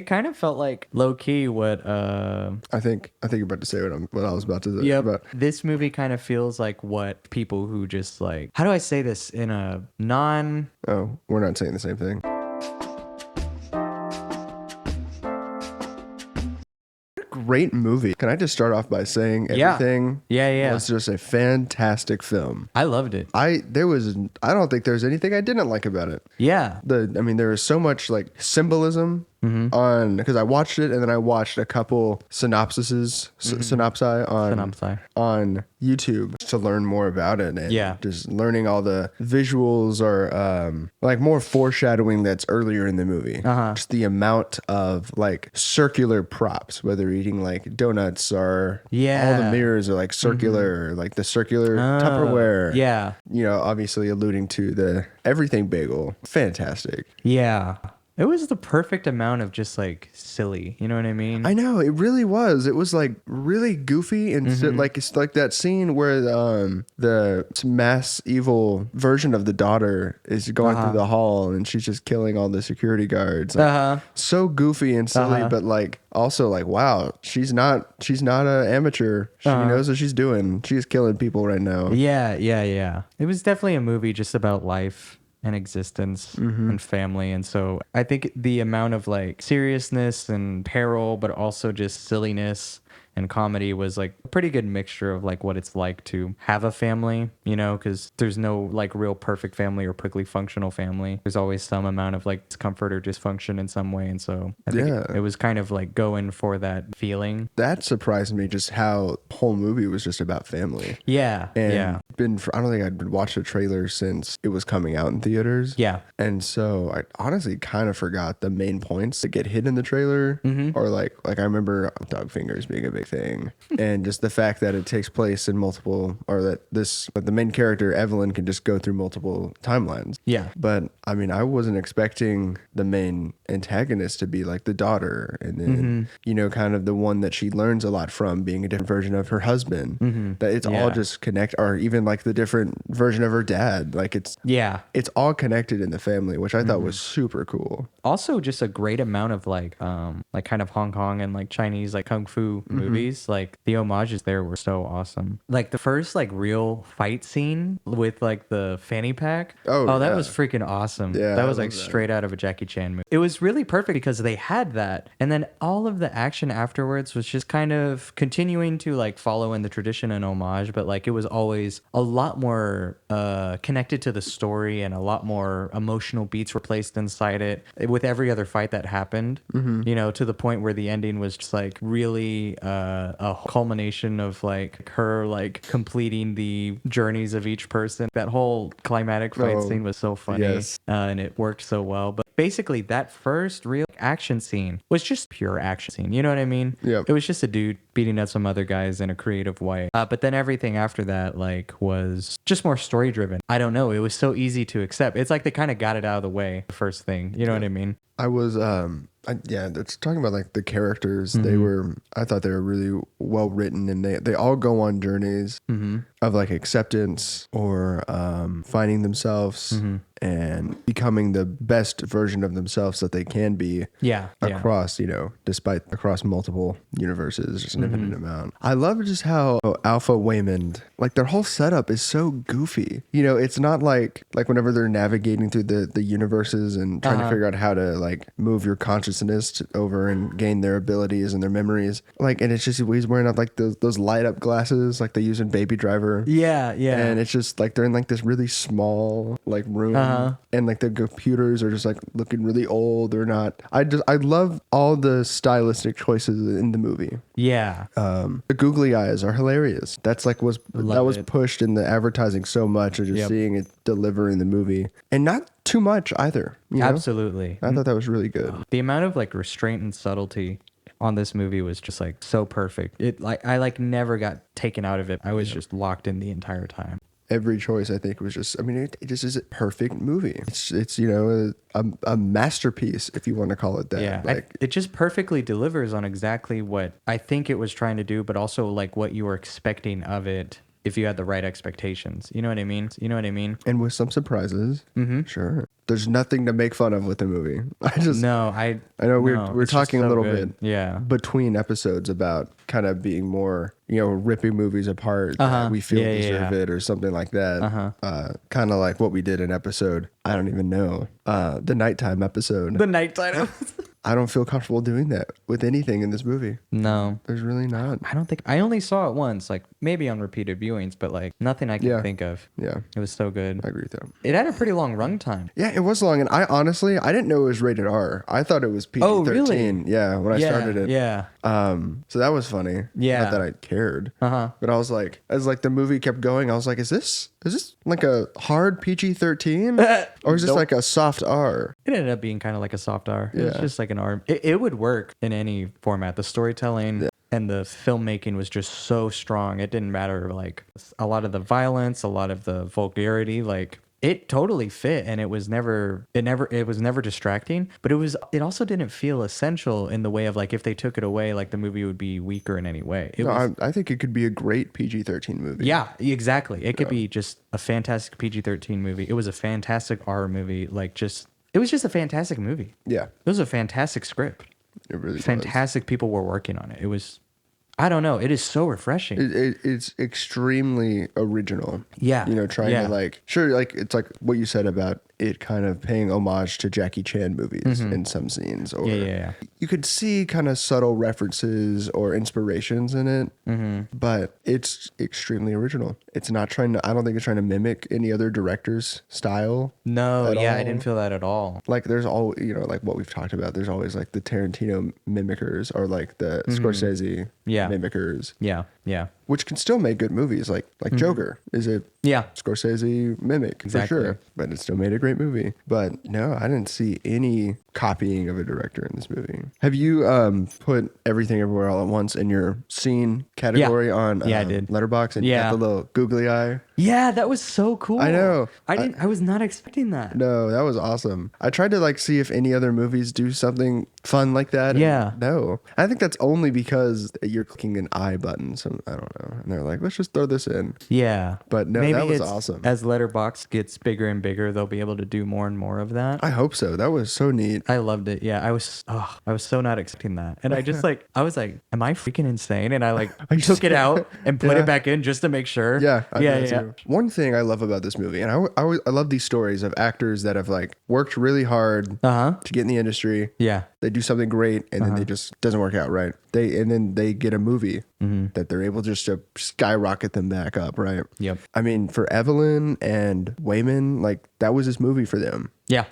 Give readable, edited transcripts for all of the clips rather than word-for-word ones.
It kind of felt like low key what I think you're about to say what I was about to say. yep. But This movie kind of feels like what people who just like, how do I say this in a non oh, we're not saying the same thing. Great movie. Can I just start off by saying Yeah. everything Yeah. was just a fantastic film. I loved it. I don't think there's anything I didn't like about it. Yeah. There was so much like symbolism on, because I watched it and then I watched a couple synopsi on YouTube to learn more about it, and Yeah. just learning all the visuals or like more foreshadowing that's earlier in the movie. Just the amount of like circular props, whether you're eating like donuts or all the mirrors are like circular, like the circular Tupperware. Yeah. You know, obviously alluding to the everything bagel. Fantastic. Yeah. It was the perfect amount of just like silly. You know what I mean? I know, it really was. It was like really goofy and like it's like that scene where the mass evil version of the daughter is going through the hall and she's just killing all the security guards. Like, so goofy and silly, but like also like, wow, she's not a amateur. She knows what she's doing. She's killing people right now. Yeah. It was definitely a movie just about life and existence and family. And so I think the amount of like seriousness and peril, but also just silliness and comedy was like a pretty good mixture of like what it's like to have a family, you know, because there's no like real perfect family or perfectly functional family. There's always some amount of like discomfort or dysfunction in some way. And so I think it was kind of like going for that feeling. That surprised me, just how the whole movie was just about family. Yeah. And I don't think I'd watched a trailer since it was coming out in theaters. Yeah. And so I honestly kind of forgot the main points that get hit in the trailer. Or like I remember dog fingers being a big thing. And just the fact that it takes place in multiple, or that the main character, Evelyn, can just go through multiple timelines. Yeah. But I mean, I wasn't expecting the main antagonist to be like the daughter. And then, you know, kind of the one that she learns a lot from, being a different version of her husband. That it's all just connect, or even like the different version of her dad. Like it's all connected in the family, which I thought was super cool. Also just a great amount of like kind of Hong Kong and like Chinese like kung fu movies. Like the homages there were so awesome. Like the first like real fight scene with like the fanny pack. That was freaking awesome. Yeah, that was like straight out of a Jackie Chan movie. It was really perfect because they had that, and then all of the action afterwards was just kind of continuing to like follow in the tradition and homage, but like it was always a lot more connected to the story, and a lot more emotional beats were placed inside it with every other fight that happened. You know, to the point where the ending was just like really a culmination of like her like completing the journeys of each person. That whole climatic fight scene was so funny, and it worked so well. But basically that first real action scene was just pure action scene. You know what I mean? Yeah. It was just a dude beating up some other guys in a creative way. But then everything after that like was just more story driven. I don't know. It was so easy to accept. It's like they kind of got it out of the way the first thing. You know what I mean? I was it's talking about like the characters. I thought they were really well written, and they all go on journeys of like acceptance or finding themselves and becoming the best version of themselves that they can be. Across, you know, across multiple universes, just an infinite amount. I love just how Alpha Waymond, like their whole setup is so goofy. You know, it's not like whenever they're navigating through the universes and trying to figure out how to like move your consciousness over and gain their abilities and their memories. Like, and it's just, he's wearing up like those light up glasses like they use in Baby Driver. Yeah. And it's just like they're in like this really small like room, and like the computers are just like looking really old. They're not. I love all the stylistic choices in the movie. Yeah. The googly eyes are hilarious. That's like was pushed in the advertising so much, or just seeing it deliver in the movie, and not too much either. You know? Absolutely. I thought that was really good. The amount of like restraint and subtlety on this movie was just like so perfect. It like I like never got taken out of it. I was just locked in the entire time. Every choice I think was just, I mean, it just is a perfect movie. It's you know, a masterpiece, if you want to call it that. Yeah, like, it just perfectly delivers on exactly what I think it was trying to do, but also like what you were expecting of it if you had the right expectations. You know what I mean? You know what I mean? And with some surprises. Sure. There's nothing to make fun of with the movie. No, I know we're it's just talking a so little good. bit Yeah. between episodes about kind of being more, ripping movies apart that we feel Yeah, deserve it or something like that. Kind of like what we did in episode, I don't even know, the nighttime episode. The nighttime. I don't feel comfortable doing that with anything in this movie. No. There's really not. I don't think I only saw it once, like maybe on repeated viewings, but like nothing I can think of. Yeah. It was so good. I agree with that. It had a pretty long runtime. Yeah, it was long, and I honestly didn't know it was rated R. I thought it was PG-13. Oh, really? Yeah, when I started it. Yeah. So that was funny. Yeah. Not that I cared. Uh-huh. But I was like, as like the movie kept going, I was like, is this like a hard PG-13 or is this Nope. like a soft R? It ended up being kind of like a soft R. It was Yeah. just like an R. It would work in any format. The storytelling and the filmmaking was just so strong. It didn't matter, like a lot of the violence, a lot of the vulgarity, like it totally fit, and it was never distracting, but it also didn't feel essential in the way of like if they took it away, like the movie would be weaker in any way. I think it could be a great PG-13 movie. Yeah, exactly. It could be just a fantastic PG-13 movie. It was a fantastic R movie. It was just a fantastic movie. Yeah. It was a fantastic script. It really was. Fantastic people were working on it. It was, I don't know. It is so refreshing. It's extremely original. Yeah. Trying Yeah. to like, sure, like it's like what you said about it kind of paying homage to Jackie Chan movies in some scenes. Or Yeah. you could see kind of subtle references or inspirations in it, but it's extremely original. It's not I don't think it's trying to mimic any other director's style. No, at yeah, I all. didn't feel that at all. Like there's all, like what we've talked about, there's always like the Tarantino mimickers or like the Scorsese Yeah. mimickers, Yeah, yeah. which can still make good movies. Like Joker is a Yeah. Scorsese mimic Exactly. for sure, but it still made a great movie. But no, I didn't see any copying of a director in this movie. Have you put Everything Everywhere All at Once in your scene category on Yeah, I did. Letterboxd and Yeah. got the little googly eye? Yeah, that was so cool. I know. I was not expecting that. No, that was awesome. I tried to like see if any other movies do something fun like that. and Yeah. No. I think that's only because you're clicking an I button. So I don't know. And they're like, let's just throw this in. Yeah. But no, that was awesome. As Letterboxd gets bigger and bigger, they'll be able to do more and more of that. I hope so. That was so neat. I loved it. Yeah, I was so not expecting that. And I just I was like, am I freaking insane? And I like took it out and put Yeah. it back in just to make sure. Yeah, I yeah, do that yeah. too. One thing I love about this movie, and I love these stories of actors that have like worked really hard Uh-huh. to get in the industry. Yeah. They do something great, and then they just doesn't work out right. Then they get a movie that they're able just to skyrocket them back up, right? Yep. I mean, for Evelyn and Wayman, like that was this movie for them. Yeah.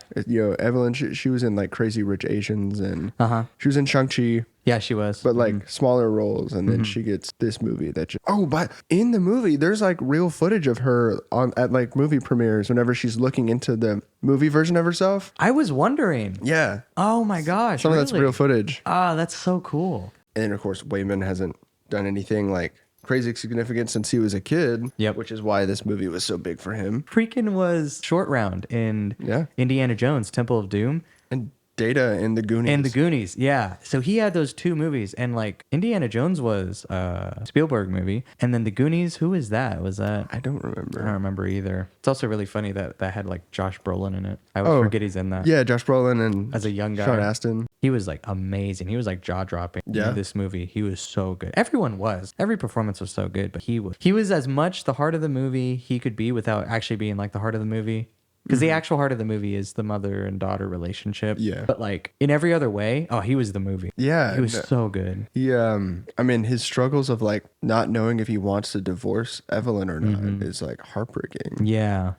Evelyn, she was in like Crazy Rich Asians, and Uh-huh. she was in Shang-Chi. Yeah, she was. But like smaller roles, and then she gets this movie that. But in the movie, there's like real footage of her at like movie premieres whenever she's looking into the movie version of herself. I was wondering. Yeah, Oh my gosh. some of that's really? real footage. Ah, that's so cool. And then of course, Wayman hasn't done anything like crazy significant since he was a kid. Yep. Which is why this movie was so big for him. Freaking was Short Round in Yeah. Indiana Jones, Temple of Doom. And Data in the Goonies. And the Goonies, yeah. So he had those two movies, and like Indiana Jones was a Spielberg movie, and then the Goonies, who was that? Was that? I don't remember. I don't remember either. It's also really funny that had like Josh Brolin in it. I always forget he's in that. Yeah, Josh Brolin and As a young guy. Sean Astin. He was like amazing. He was like jaw dropping Yeah. in this movie. He was so good. Everyone was. Every performance was so good, but he was as much the heart of the movie he could be without actually being like the heart of the movie. Because the actual heart of the movie is the mother and daughter relationship. Yeah. But like in every other way, he was the movie. Yeah. He was so good. He, I mean, his struggles of like not knowing if he wants to divorce Evelyn or not is like heartbreaking. Yeah.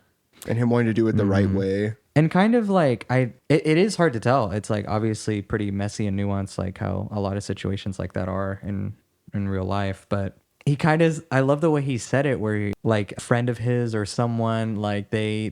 And him wanting to do it the right way. And kind of like it is hard to tell. It's like obviously pretty messy and nuanced, like how a lot of situations like that are in real life. But he kind of, I love the way he said it, where he, like a friend of his or someone, like they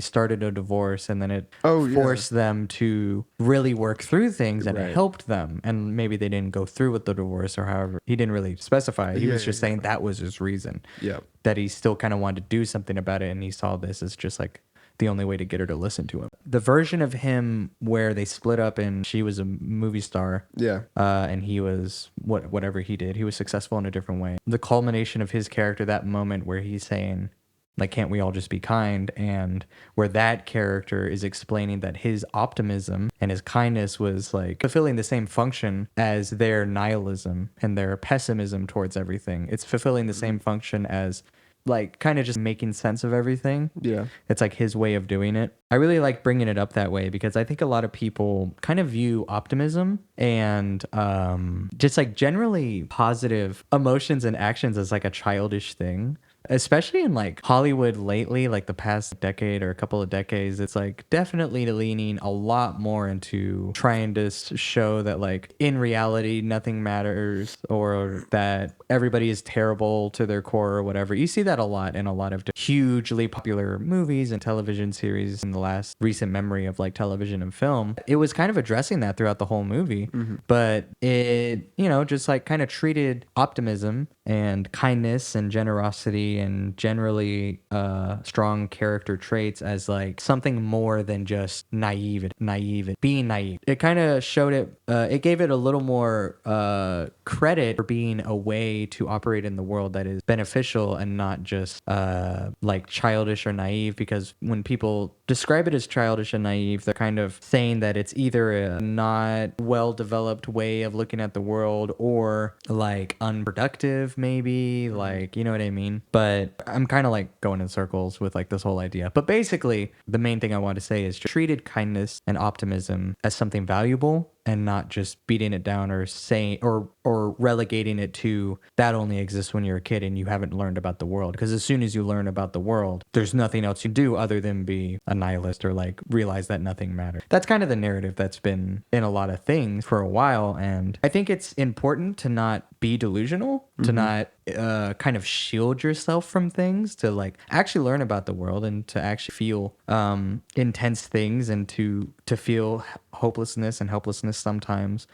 started a divorce, and then it forced them to really work through things, and it helped them. And maybe they didn't go through with the divorce, or however, he didn't really specify. He was just saying that was his reason. Yeah. That he still kind of wanted to do something about it, and he saw this as just like the only way to get her to listen to him. The version of him where they split up and she was a movie star, Yeah. and he was whatever he did, he was successful in a different way. The culmination of his character, that moment where he's saying, like, can't we all just be kind? And where that character is explaining that his optimism and his kindness was like fulfilling the same function as their nihilism and their pessimism towards everything. It's fulfilling the same function as like kind of just making sense of everything. Yeah. It's like his way of doing it. I really like bringing it up that way because I think a lot of people kind of view optimism and just like generally positive emotions and actions as like a childish thing. Especially in like Hollywood lately, like the past decade or a couple of decades, it's like definitely leaning a lot more into trying to show that like in reality nothing matters or that everybody is terrible to their core or whatever. You see that a lot in a lot of hugely popular movies and television series in the last recent memory of like television and film. It was kind of addressing that throughout the whole movie, but it, you know, just like kind of treated optimism and kindness and generosity and generally strong character traits as like something more than just being naive. It kind of showed it, it gave it a little more credit for being a way to operate in the world that is beneficial and not just like childish or naive, because when people describe it as childish and naive, they're kind of saying that it's either a not well developed way of looking at the world or like unproductive, maybe, like, you know what I mean? But I'm kind of like going in circles with like this whole idea. But basically, the main thing I want to say is treated kindness and optimism as something valuable and not just beating it down or saying or relegating it to that only exists when you're a kid and you haven't learned about the world. Because as soon as you learn about the world, there's nothing else you do other than be a nihilist or like realize that nothing matters. That's kind of the narrative that's been in a lot of things for a while. And I think it's important to not be delusional, to not kind of shield yourself from things, to like actually learn about the world and to actually feel intense things and to feel hopelessness and helplessness sometimes,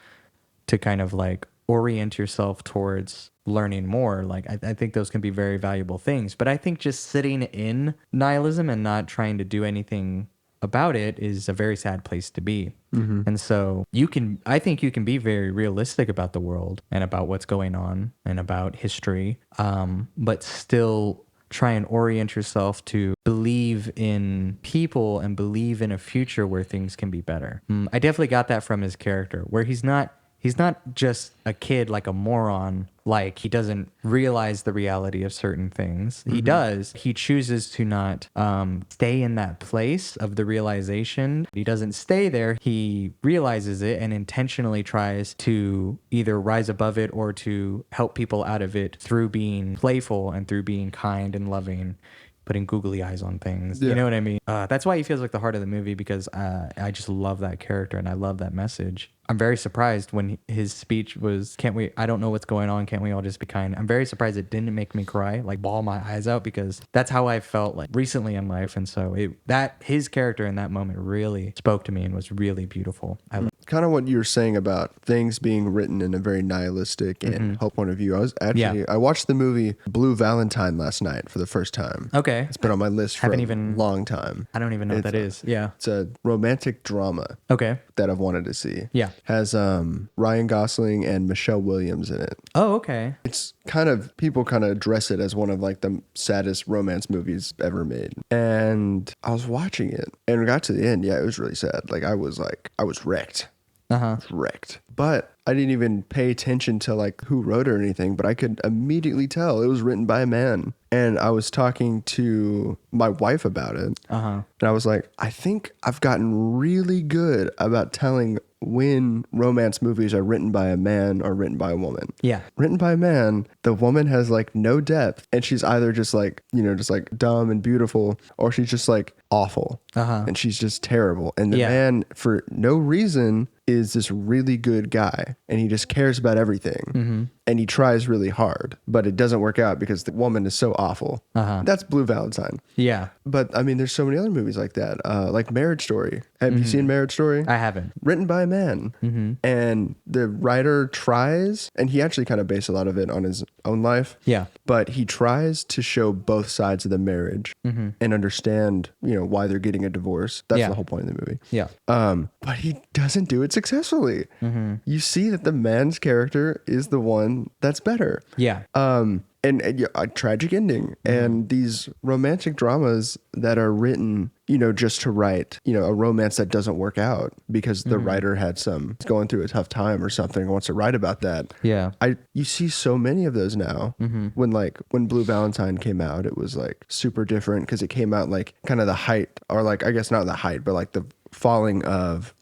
to kind of like orient yourself towards learning more. Like I think those can be very valuable things, but I think just sitting in nihilism and not trying to do anything about it is a very sad place to be. And so I think you can be very realistic about the world and about what's going on and about history, but still try and orient yourself to believe in people and believe in a future where things can be better. I definitely got that from his character, where he's not just a kid like a moron, like he doesn't realize the reality of certain things. He does. He chooses to not stay in that place of the realization. He doesn't stay there. He realizes it and intentionally tries to either rise above it or to help people out of it through being playful and through being kind and loving, putting googly eyes on things. Yeah. You know what I mean? That's why he feels like the heart of the movie, because I just love that character and I love that message. I'm very surprised when his speech was, I don't know what's going on, can't we all just be kind? I'm very surprised it didn't make me cry, like bawl my eyes out, because that's how I felt like recently in life. And so his character in that moment really spoke to me and was really beautiful. Kind of what you were saying about things being written in a very nihilistic and hope point of view. I watched the movie Blue Valentine last night for the first time. Okay. It's been on my list for a long time. I don't even know what that is. Yeah. It's a romantic drama. Okay. That I've wanted to see. Yeah. Has Ryan Gosling and Michelle Williams in it. Oh, okay. It's people kind of dress it as one of like the saddest romance movies ever made. And I was watching it and we got to the end. Yeah, it was really sad. I was wrecked. Wrecked. But I didn't even pay attention to like who wrote it or anything, but I could immediately tell it was written by a man. And I was talking to my wife about it. And I was like, I think I've gotten really good about telling when romance movies are written by a man or written by a woman. Yeah. Written by a man, the woman has like no depth, and she's either just like, just like dumb and beautiful, or she's just like awful. And she's just terrible. And the man, for no reason, is this really good guy and he just cares about everything and he tries really hard, but it doesn't work out because the woman is so awful. That's Blue Valentine. Yeah. But I mean, there's so many other movies like that, like Marriage Story. Have you seen Marriage Story? I haven't. Written by a man. And the writer tries, and he actually kind of based a lot of it on his own life. Yeah. But he tries to show both sides of the marriage and understand, why they're getting a divorce. That's the whole point of the movie. Yeah. But he doesn't do it successfully. You see that the man's character is the one that's better. Yeah. And yeah, a tragic ending. And these romantic dramas that are written, just to write, a romance that doesn't work out because the writer is going through a tough time or something and wants to write about that. Yeah. You see so many of those now. When Blue Valentine came out, it was like super different because it came out like kind of the height, or like, I guess not the height, but like the falling of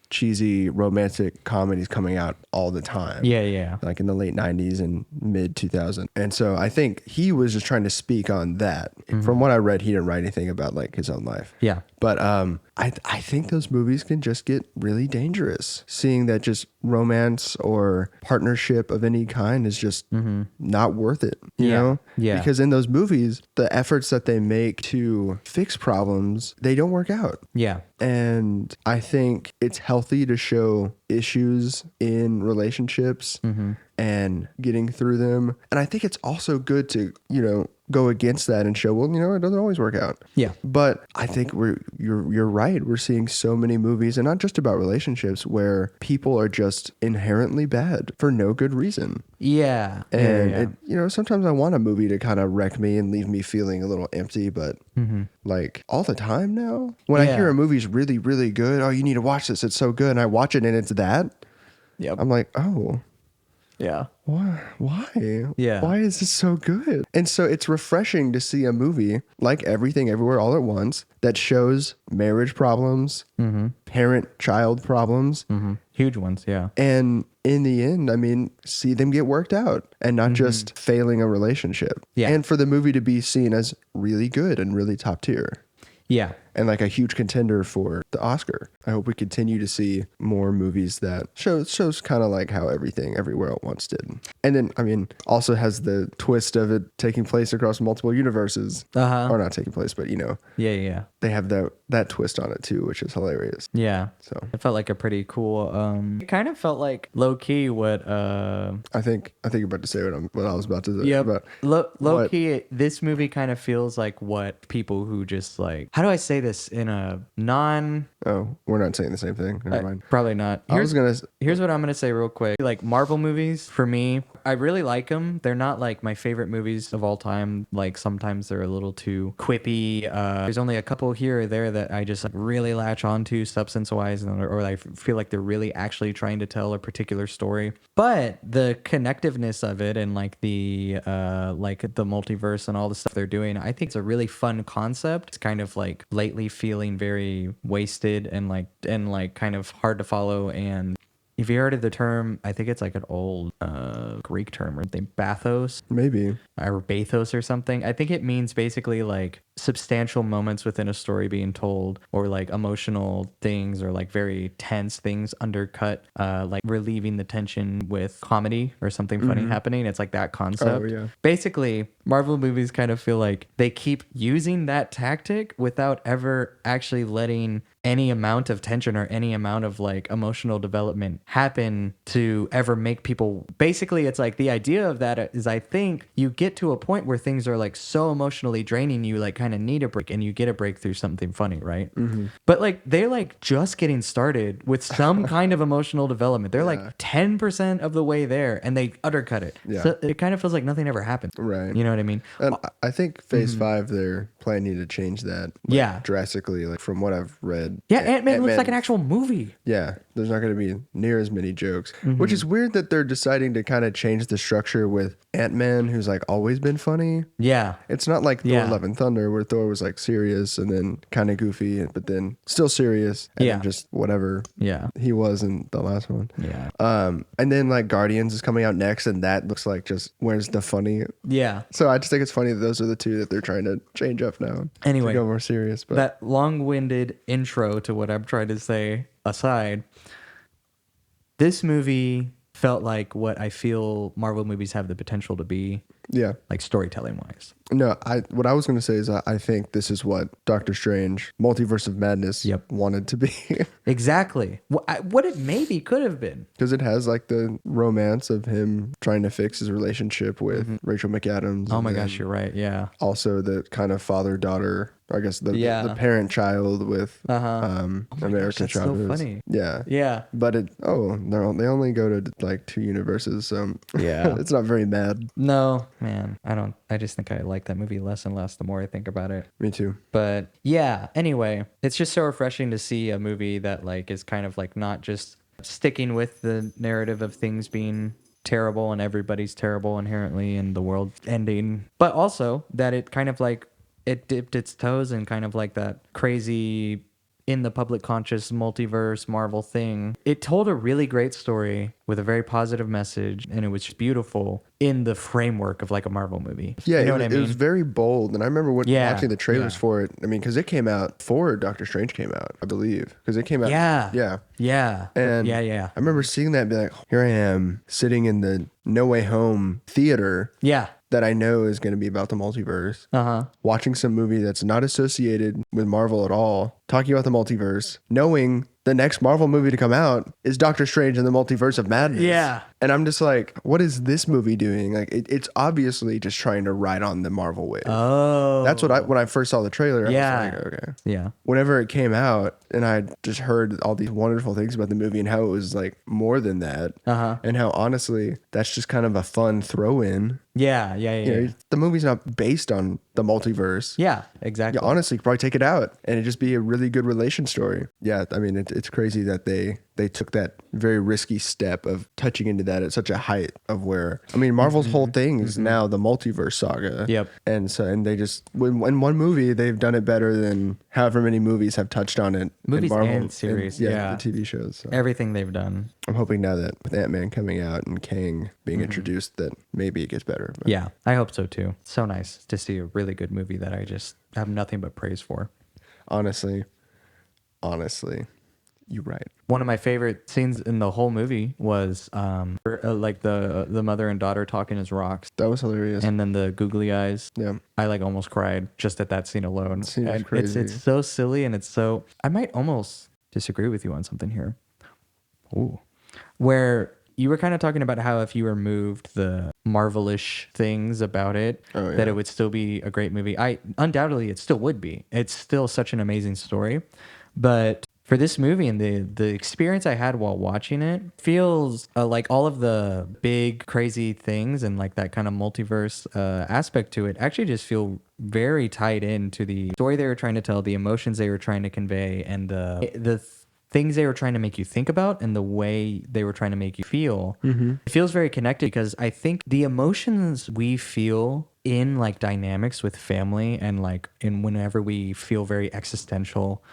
cheesy romantic comedies coming out all the time. Yeah. Like in the late 90s and mid 2000s. And so I think he was just trying to speak on that. From what I read, he didn't write anything about like his own life. Yeah. But I think those movies can just get really dangerous. Seeing that just romance or partnership of any kind is just not worth it, you know? Yeah. Because in those movies, the efforts that they make to fix problems, they don't work out. Yeah. And I think it's healthy to show issues in relationships and getting through them. And I think it's also good to, go against that and show, well, it doesn't always work out. Yeah. But I think you're right. We're seeing so many movies, and not just about relationships, where people are just inherently bad for no good reason. Yeah. And sometimes I want a movie to kind of wreck me and leave me feeling a little empty, but like all the time now, when I hear a movie's really, really good, oh, you need to watch this, it's so good, and I watch it and it's that, I'm like, oh. Yeah. Why? Yeah. Why is this so good? And so it's refreshing to see a movie like Everything Everywhere All at Once that shows marriage problems, parent-child problems. Huge ones, yeah. And in the end, I mean, see them get worked out and not just failing a relationship. Yeah. And for the movie to be seen as really good and really top tier. Yeah. And like a huge contender for the Oscar. I hope we continue to see more movies that shows kind of like how Everything Everywhere at Once did. And then, I mean, also has the twist of it taking place across multiple universes. Or not taking place, but Yeah. they have that twist on it too, which is hilarious. Yeah. So it felt like a pretty cool, it kind of felt like low key what, I think you're about to say what I was about to say. yeah, But low key, this movie kind of feels like what people who just like, how do I say this in a non... Oh, we're not saying the same thing. Never mind. Probably not. Here's what I'm gonna say real quick. Like Marvel movies, for me, I really like them. They're not like my favorite movies of all time. Like sometimes they're a little too quippy. There's only a couple here or there that I just like, really latch onto substance-wise, or I feel like they're really actually trying to tell a particular story. But the connectiveness of it and like the multiverse and all the stuff they're doing, I think it's a really fun concept. It's kind of like lately feeling very wasted and kind of hard to follow. And if you heard of the term, I think it's like an old Greek term, or bathos, maybe, or bathos or something. I think it means basically like substantial moments within a story being told, or like emotional things, or like very tense things undercut, like relieving the tension with comedy or something funny happening. It's like that concept. Oh, yeah. Basically, Marvel movies kind of feel like they keep using that tactic without ever actually letting any amount of tension or any amount of like emotional development happen to ever make people... Basically, it's like the idea of that is, I think you get to a point where things are like so emotionally draining, you like kind of need a break, and you get a break through something funny, right? But like they're like just getting started with some kind of emotional development. They're like 10% of the way there, and they undercut it. Yeah. So it kind of feels like nothing ever happened. Right. You know what I mean? And I think Phase 5, they're planning to change that drastically, like from what I've read. Yeah, Ant-Man looks like an actual movie. Yeah, there's not going to be near as many jokes, which is weird that they're deciding to kind of change the structure with Ant-Man, who's like always been funny. Yeah. It's not like Thor Love and Thunder, where Thor was like serious and then kind of goofy, but then still serious, and then just whatever he was in the last one. Yeah. And then like Guardians is coming out next, and that looks like just where's the funny. Yeah. So I just think it's funny that those are the two that they're trying to change up now. Anyway, to go more serious. But that long-winded intro to what I'm trying to say aside, this movie felt like what I feel Marvel movies have the potential to be, Yeah. like storytelling wise. No, what I was going to say is I think this is what Doctor Strange, Multiverse of Madness, Yep. wanted to be. Exactly. What it maybe could have been. Because it has like the romance of him trying to fix his relationship with Rachel McAdams. Oh and my then gosh, you're right. Yeah. also the kind of father-daughter, I guess the Yeah. parent-child with Oh my American gosh, that's so Chavez. funny. Yeah. Yeah. But they only go to like 2 universes, so Yeah. it's not very mad. No, man. I just think I like that movie less and less the more I think about it. Me too. But yeah, anyway, it's just so refreshing to see a movie that like is kind of like not just sticking with the narrative of things being terrible and everybody's terrible inherently and the world ending, but also that it kind of like it dipped its toes in kind of like that crazy in the public conscious multiverse Marvel thing. It told a really great story with a very positive message, and it was just beautiful in the framework of like a Marvel movie. Yeah, you know it, what I it mean? was very bold, and I remember Yeah, watching the trailers yeah. for it. I mean, because it came out before Doctor Strange came out, I believe. Because it came out. Yeah. Yeah. Yeah. And yeah. I remember seeing that and be like, here I am sitting in the No Way Home theater Yeah. that I know is going to be about the multiverse, Uh-huh. watching some movie that's not associated with Marvel at all, talking about the multiverse, knowing the next Marvel movie to come out is Doctor Strange and the Multiverse of Madness. Yeah. And I'm just like, what is this movie doing? Like, it's obviously just trying to ride on the Marvel wave. Oh. That's what when I first saw the trailer, Yeah. I was like, okay. Yeah. Whenever it came out, and I just heard all these wonderful things about the movie and how it was like more than that, and how honestly that's just kind of a fun throw in. Yeah. You know, the movie's not based on the multiverse. Yeah, exactly. You honestly could probably take it out and it'd just be a really good relation story. Yeah, I mean, it's crazy that they took that very risky step of touching into that at such a height of where, I mean, Marvel's whole thing is now the multiverse saga. Yep. And they just, in one movie, they've done it better than however many movies have touched on it. Movies in Marvel, and series, the yeah. TV shows. So. Everything they've done. I'm hoping now that with Ant-Man coming out and Kang being introduced that maybe it gets better. But Yeah, I hope so too. So nice to see a really good movie that I just have nothing but praise for. honestly, you're right. One of my favorite scenes in the whole movie was like the mother and daughter talking as rocks, That was hilarious. and then the googly eyes. Yeah. I like almost cried just at that scene alone. Scene is And crazy. It's so silly, and it's so. I might almost disagree with you on something here. Ooh, where you were kind of talking about how if you removed the Marvelish things about it, Oh, yeah. that it would still be a great movie. Undoubtedly it still would be. It's still such an amazing story, but for this movie and the experience I had while watching it feels like all of the big crazy things and like that kind of multiverse aspect to it actually just feel very tied into the story they were trying to tell, the emotions they were trying to convey, and the things they were trying to make you think about and the way they were trying to make you feel. It feels very connected because I think the emotions we feel in like dynamics with family and like in whenever we feel very existential,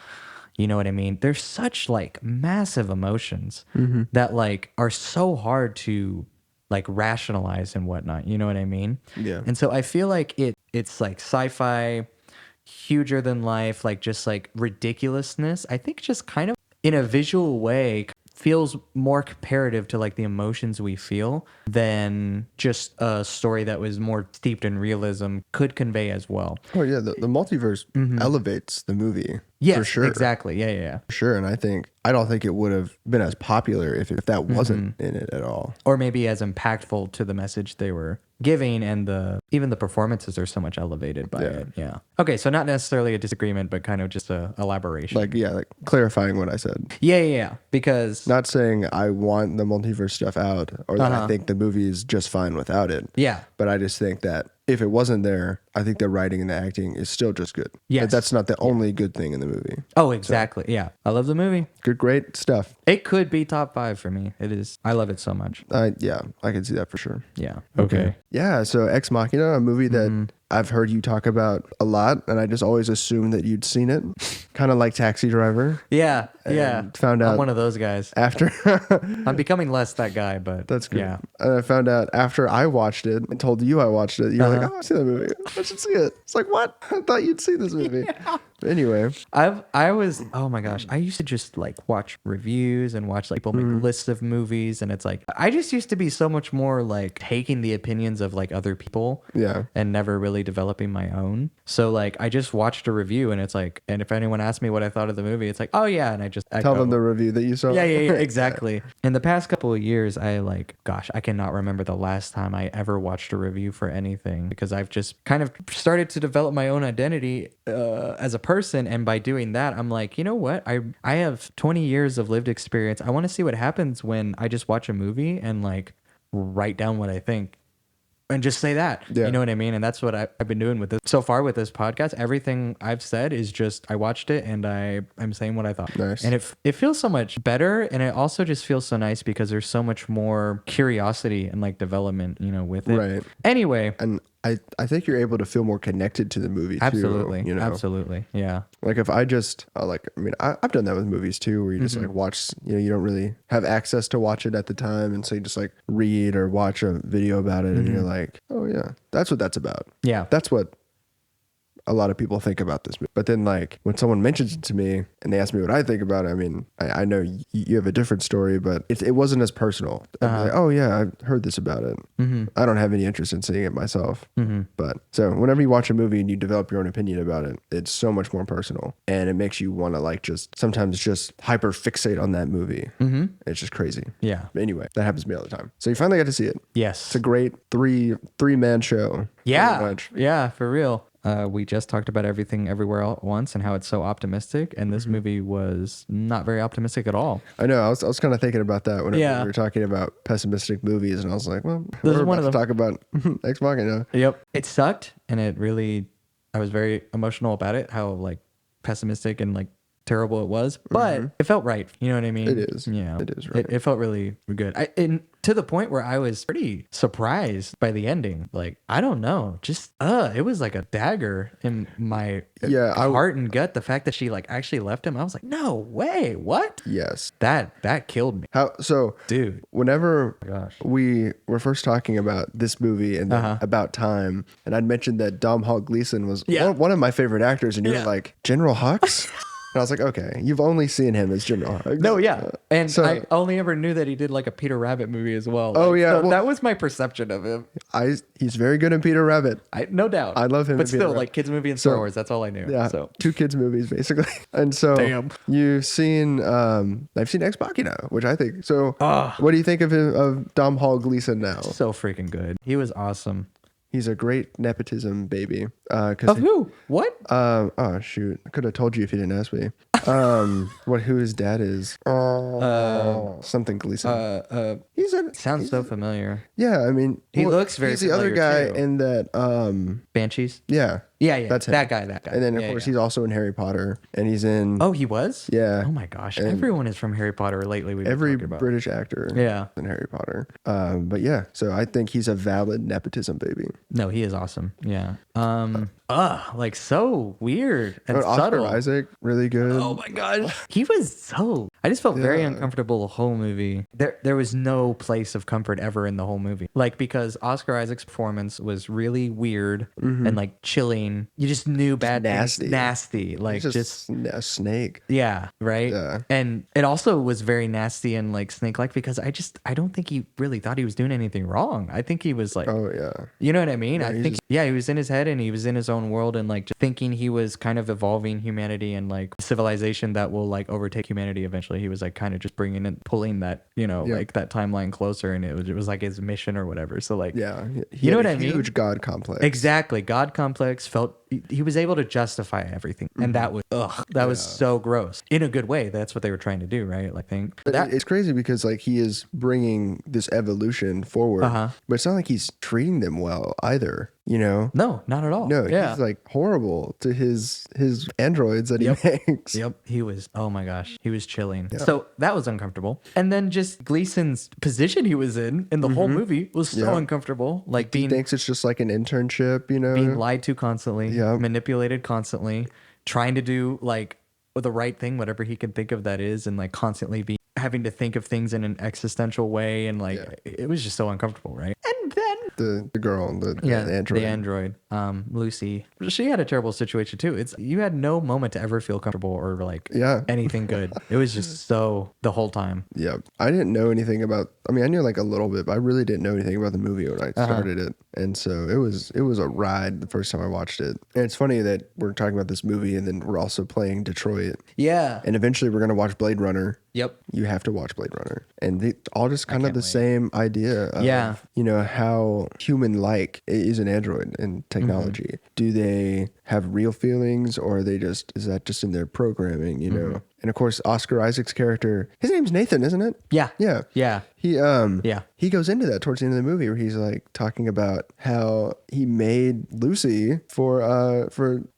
you know what I mean? There's such like massive emotions that like are so hard to like rationalize and whatnot. You know what I mean? Yeah. And so I feel like it's like sci-fi, huger than life, like just like ridiculousness. I think just kind of in a visual way feels more comparative to like the emotions we feel than just a story that was more steeped in realism could convey as well. Oh yeah, the multiverse elevates the movie. Yes, for sure. exactly. Yeah. For sure. And I don't think it would have been as popular if that wasn't in it at all. Or maybe as impactful to the message they were giving, and even the performances are so much elevated by it. Yeah. Okay, so not necessarily a disagreement, but kind of just a elaboration. Like clarifying what I said. Yeah. Because Not saying I want the multiverse stuff out or that I think the movie is just fine without it. yeah. But I just think that if it wasn't there, I think the writing and the acting is still just good. Yes. But that's not the only good thing in the movie. Oh, exactly. Yeah. I love the movie. Good, great stuff. It could be top 5 for me. It is. I love it so much. Yeah, I can see that for sure. Yeah. Okay. Yeah, so Ex Machina, a movie that I've heard you talk about a lot, and I just always assumed that you'd seen it. Kind of like Taxi Driver. Yeah. Found out I'm one of those guys. after. I'm becoming less that guy, but That's good. Yeah. And I found out after I watched it and told you I watched it. You're like, oh, I've seen that movie. I should see it. It's like, what? I thought you'd see this movie. Anyway, Oh my gosh, I used to just like watch reviews and watch like people make lists of movies, and it's like I just used to be so much more like taking the opinions of like other people, yeah. and never really developing my own. So like I just watched a review, and it's like, and if anyone asked me what I thought of the movie, it's like, oh yeah, and I just Tell echo. them the review that you saw. Yeah, exactly. In the past couple of years, I cannot remember the last time I ever watched a review for anything, because I've just kind of started to develop my own identity as a person. And by doing that, I'm like, you know what? I have 20 years of lived experience. I want to see what happens when I just watch a movie and like write down what I think. And just say that. Yeah. You know what I mean? And that's what I've been doing with this so far with this podcast. Everything I've said is just I watched it and I'm saying what I thought. Nice. And it feels so much better, and it also just feels so nice because there's so much more curiosity and like development, you know, with it. Right. Anyway, And I think you're able to feel more connected to the movie too. absolutely. You know? Absolutely. Yeah. Like if I just I've done that with movies too, where you just like watch, you don't really have access to watch it at the time, and so you just like read or watch a video about it, and you're like, oh yeah, that's what that's about. Yeah. That's what a lot of people think about this movie. But then like when someone mentions it to me and they ask me what I think about it, I mean, I know you have a different story, but it wasn't as personal. I'd be like, oh yeah, I've heard this about it. I don't have any interest in seeing it myself. But so whenever you watch a movie and you develop your own opinion about it, it's so much more personal, and it makes you want to like just sometimes just hyper fixate on that movie. It's just crazy. Yeah. But anyway, that happens to me all the time. So you finally got to see it. Yes. It's a great three-man show. Yeah. Pretty much. Yeah, for real. We just talked about Everything Everywhere All at Once and how it's so optimistic, and this movie was not very optimistic at all. I know. I was kind of thinking about that when we Yeah. were talking about pessimistic movies, and I was like, well, This is we're one about of to talk about Ex Machina. Yep. It sucked, and I was very emotional about it, how like pessimistic and like terrible it was, but it felt right. You know what I mean? It is. Yeah. It is right. It felt really good. And to the point where I was pretty surprised by the ending. Like, I don't know, just it was like a dagger in my heart and gut. The fact that she like actually left him, I was like, no way, what? Yes. That killed me. Dude, whenever gosh. we were first talking about this movie and then about time, and I'd mentioned that Domhnall Gleeson was one of my favorite actors, and you were like, General Hux? And I was like, okay, you've only seen him as General Hux. No, yeah. And so, I only ever knew that he did like a Peter Rabbit movie as well. Oh, yeah. So that was my perception of him. He's very good in Peter Rabbit. No doubt. I love him. But in Peter still, Rabbit. like kids movie and Star Wars, that's all I knew. Yeah. So 2 kids movies, basically. And so you've seen, I've seen Ex Machina, which I think, so what do you think of Domhnall Gleeson now? So freaking good. He was awesome. He's a great nepotism baby. Of who? What? Oh shoot! I could have told you if you didn't ask me. Who his dad is? Something Gleason. Sounds so familiar. Yeah, I mean, he looks very. He's the other guy in that. Banshees. Yeah. Yeah. That's him. That guy. And then of course he's also in Harry Potter, and he's in. Oh, he was. Yeah. Oh my gosh! Everyone is from Harry Potter lately. Every British actor. Yeah. In Harry Potter. But yeah, so I think he's a valid nepotism baby. No, he is awesome. Yeah. Like so weird and Oscar subtle. Isaac, really good. Oh my gosh. He was so. I just felt very uncomfortable the whole movie. There was no place of comfort ever in the whole movie. Like, because Oscar Isaac's performance was really weird and like chilling. You just knew bad nasty. things. Nasty. Like He's just a snake. Yeah, right? Yeah. And it also was very nasty and like snake-like, because I don't think he really thought he was doing anything wrong. I think he was like, oh yeah. You know what I mean? Yeah, I think he was in his head and he was in his own world, and like just thinking he was kind of evolving humanity and like civilization that will like overtake humanity eventually. He was like kind of just bringing and pulling that, like that timeline closer, and it was like his mission or whatever. So like, yeah, you know what I mean? Huge God complex. Exactly. God complex. Felt he was able to justify everything, and that was was so gross in a good way. That's what they were trying to do, right? Like, it's crazy because like he is bringing this evolution forward, but it's not like he's treating them well either. No, not at all. No, he's like horrible to his androids that he makes. Yep, he was. Oh my gosh, he was chilling. Yeah. So that was uncomfortable. And then just Gleason's position he was in the whole movie was so uncomfortable. Like he thinks it's just like an internship, being lied to constantly, manipulated constantly, trying to do like the right thing, whatever he can think of that is, and like constantly having to think of things in an existential way, and like it was just so uncomfortable, right? And then The girl, the android. the android, Lucy, she had a terrible situation too. It's you had no moment to ever feel comfortable or like Yeah. anything good. It was just so the whole time. Yeah. I didn't know anything about, I mean, I knew like a little bit, but I really didn't know anything about the movie when I started it. And so it was a ride the first time I watched it. And it's funny that we're talking about this movie and then we're also playing Detroit. Yeah. And eventually we're going to watch Blade Runner. Yep. You have to watch Blade Runner. And they all just kind of can't the wait. same idea of, you know, how human-like is an android in technology. Do they have real feelings, or are they just, is that just in their programming, you know? And of course, Oscar Isaac's character, his name's Nathan, isn't it? Yeah. Yeah. Yeah. He goes into that towards the end of the movie where he's like talking about how he made Lucy for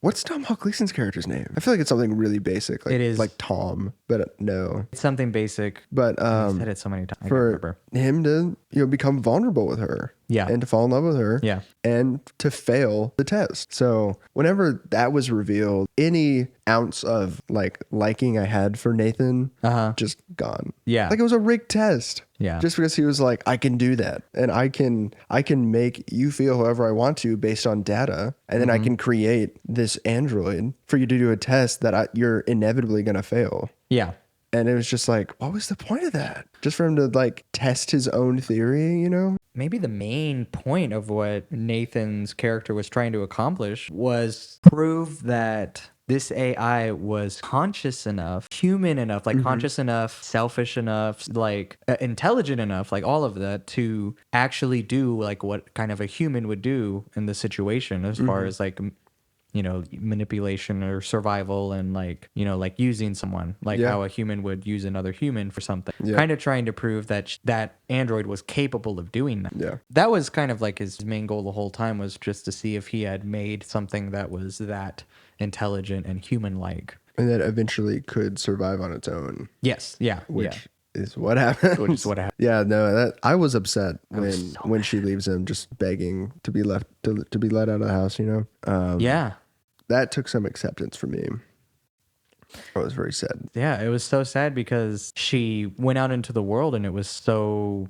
what's Tom Hall Gleason's character's name? I feel like it's something really basic. Like, It is. like Tom, but no. It's something basic. But I've said it so many times. I can't for remember. him to, you know, become vulnerable with her. Yeah. And to fall in love with her. Yeah. And to fail the test. So whenever that was revealed, any ounce of like liking I had for Nathan just gone. Yeah. Like it was a rigged test. Yeah. Just because he was like, I can do that. And I can make you feel however I want to based on data. And then I can create this android for you to do a test that you're inevitably going to fail. Yeah. And it was just like, what was the point of that? Just for him to like test his own theory, you know? Maybe the main point of what Nathan's character was trying to accomplish was prove that this AI was conscious enough, human enough, like conscious enough, selfish enough, like intelligent enough, like all of that to actually do like what kind of a human would do in the situation as far as like, you know, manipulation or survival and like, you know, like using someone, like how a human would use another human for something. Kind of trying to prove that that android was capable of doing that. Yeah. That was kind of like his main goal the whole time, was just to see if he had made something that was that intelligent and human-like. And that eventually could survive on its own. Yes. Yeah. Which is what happened. Which is what happened. Yeah, no, that I was upset when she leaves him just begging to be left to be let out of the house, you know? Yeah. That took some acceptance from me. I was very sad. Yeah, it was so sad because she went out into the world and it was so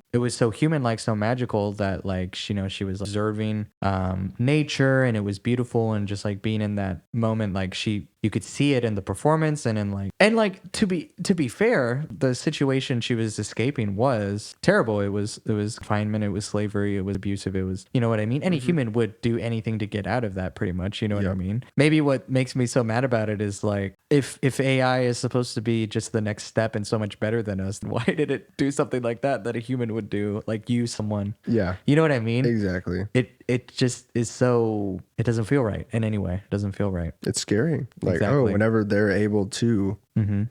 human like, so magical that like she, you know, she was observing nature and it was beautiful, and just like being in that moment, like you could see it in the performance and in like to be fair, the situation she was escaping was terrible. It was confinement, it was slavery, it was abusive, it was, you know what I mean? Any human would do anything to get out of that, pretty much, you know what I mean? Maybe what makes me so mad about it is like if AI is supposed to be just the next step and so much better than us, why did it do something like that a human would do, like use someone? Yeah. You know what I mean? Exactly. It just is so, it doesn't feel right in any way. It doesn't feel right. It's scary. Like, Exactly. whenever they're able to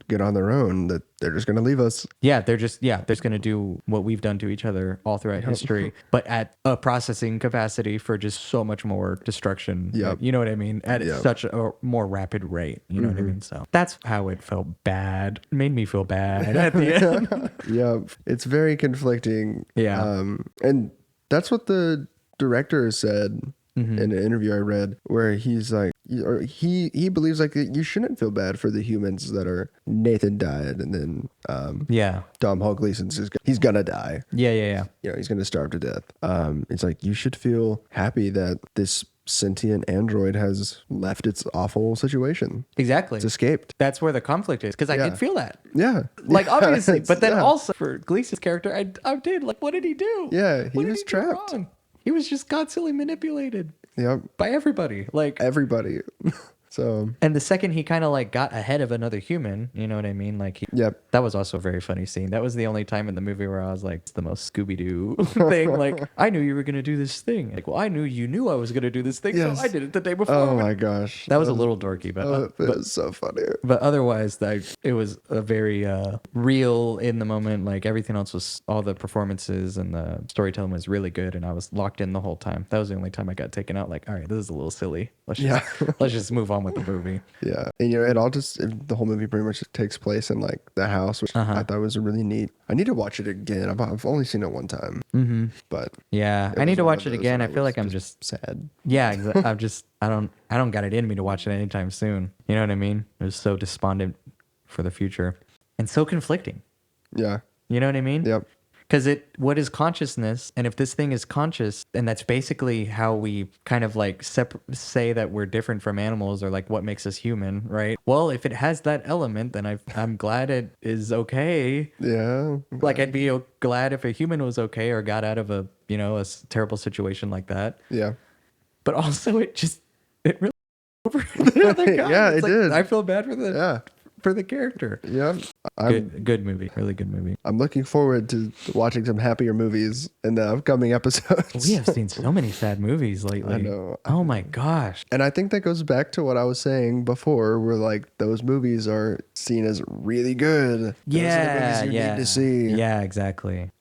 get on their own, that they're just going to leave us. Yeah, they're going to do what we've done to each other all throughout history, but at a processing capacity for just so much more destruction. Yep. You know what I mean? At such a more rapid rate. You know what I mean? So that's how it felt bad. It made me feel bad at the end. Yeah. It's very conflicting. Yeah. And that's what the director said in an interview I read, where he's like, or he believes like you shouldn't feel bad for the humans that are. Nathan died, and then Tom Hall Gleason's he's gonna die. Yeah. You know, he's gonna starve to death. It's like you should feel happy that this sentient android has left its awful situation. Exactly. It's escaped. That's where the conflict is, because I did feel that. Yeah. Like, obviously, but then yeah. also for Gleason's character, I did like, what did he do? Yeah, What he did was do trapped. wrong? He was just constantly manipulated Yep. by everybody. Like Everybody. So. And the second he kind of like got ahead of another human, you know what I mean? Like, Yep. that was also a very funny scene. That was the only time in the movie where I was like, it's the most Scooby-Doo thing. Like, I knew you were going to do this thing. Like, well, I knew you knew I was going to do this thing, Yes. so I did it the day before. Oh my gosh. That was a little dorky, It was so funny. but otherwise, it was a very real in the moment. Like, everything else was, all the performances and the storytelling was really good, and I was locked in the whole time. That was the only time I got taken out. Like, all right, this is a little silly. Let's just move on with the movie. Yeah. And you know, the whole movie pretty much takes place in like the house, which I thought was really neat. I need to watch it again. I've only seen it one time. But yeah, it I need was to one watch of it those again. I that feel was like I'm just sad. yeah, I don't got it in me to watch it anytime soon. You know what I mean? It was so despondent for the future and so conflicting. Yeah. You know what I mean? Yep. Because what is consciousness? And if this thing is conscious, and that's basically how we kind of like say that we're different from animals, or like what makes us human, right? Well, if it has that element, then I'm glad it is okay. Yeah. Like I'd be glad if a human was okay or got out of a terrible situation like that. Yeah. But also, it really over the other guy. Yeah, It's it like, did. I feel bad for Yeah. the character. Yeah. Good movie, really good movie. I'm looking forward to watching some happier movies in the upcoming episodes. We have seen so many sad movies lately. I know. Oh my gosh. And I think that goes back to what I was saying before, where like those movies are seen as really good. Those are the Yeah, movies you need to see. Yeah, exactly.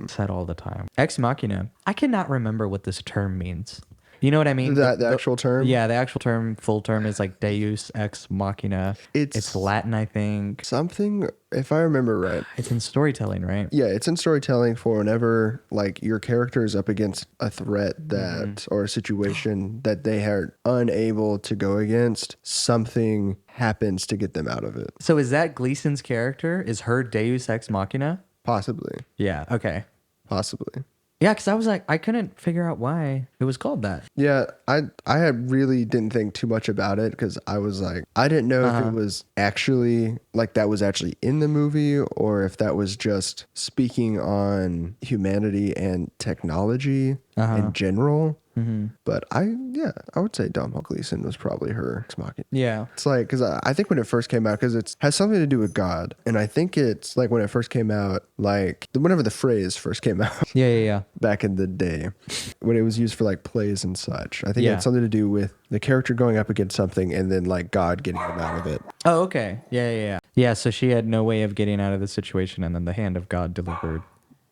Said all the time. Ex Machina. I cannot remember what this term means. You know what I mean? The actual term? Yeah, the actual term, full term is like Deus Ex Machina. It's Latin, I think. Something, if I remember right. It's in storytelling, right? Yeah, it's in storytelling for whenever like your character is up against a threat that or a situation that they are unable to go against, something happens to get them out of it. So is that Gleason's character? Is her Deus Ex Machina? Possibly. Yeah, okay. Possibly. Yeah, because I was like, I couldn't figure out why it was called that. Yeah, I had really didn't think too much about it because I was like, I didn't know if it was actually like that was actually in the movie or if that was just speaking on humanity and technology in general. But I would say Domhnall Gleeson was probably her ex machina. Yeah. It's like, because I think when it first came out, because it has something to do with God. And I think it's like when it first came out, like whenever the phrase first came out. Yeah. Back in the day when it was used for like plays and such. I think it Yeah. had something to do with the character going up against something and then like God getting them out of it. Oh, okay. Yeah. Yeah, so she had no way of getting out of the situation, and then the hand of God delivered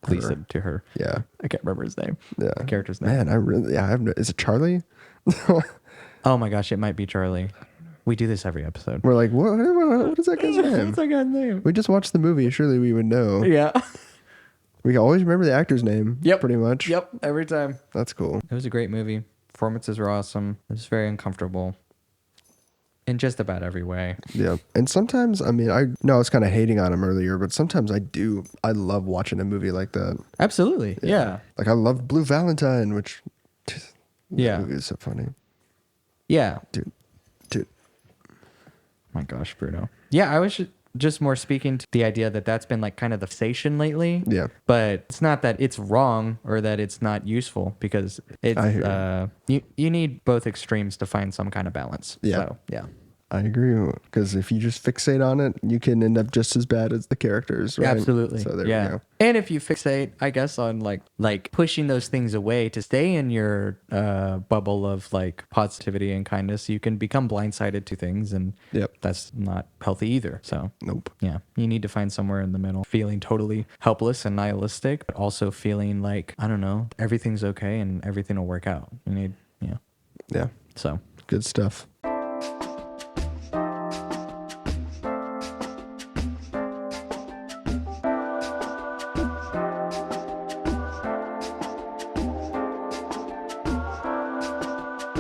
Gleason to her. Yeah. I can't remember his name. Yeah. The character's name. Man, I have no, is it Charlie? Oh my gosh, it might be Charlie. We do this every episode. We're like, what is that guy's name? What's that guy's name? We just watched the movie. Surely we would know. Yeah. We can always remember the actor's name. Yep. Pretty much. Yep, every time. That's cool. It was a great movie. Performances were awesome. It was very uncomfortable in just about every way. Yeah. And sometimes, I mean, I know I was kind of hating on him earlier, but sometimes I love watching a movie like that. Absolutely. Yeah. Like I love Blue Valentine, which Yeah. that movie is so funny. Yeah. Dude. My gosh, Bruno. Yeah, I was just more speaking to the idea that that's been like kind of the station lately. Yeah. But it's not that it's wrong or that it's not useful, because it's you need both extremes to find some kind of balance. Yeah. So, yeah. I agree, because if you just fixate on it, you can end up just as bad as the characters, right? Absolutely. So there yeah. we go. And if you fixate, I guess, on like pushing those things away to stay in your bubble of like positivity and kindness, you can become blindsided to things, and Yep. that's not healthy either. So Nope. yeah, you need to find somewhere in the middle, feeling totally helpless and nihilistic, but also feeling like, I don't know, everything's okay and everything will work out. You need, Yeah. so Good stuff.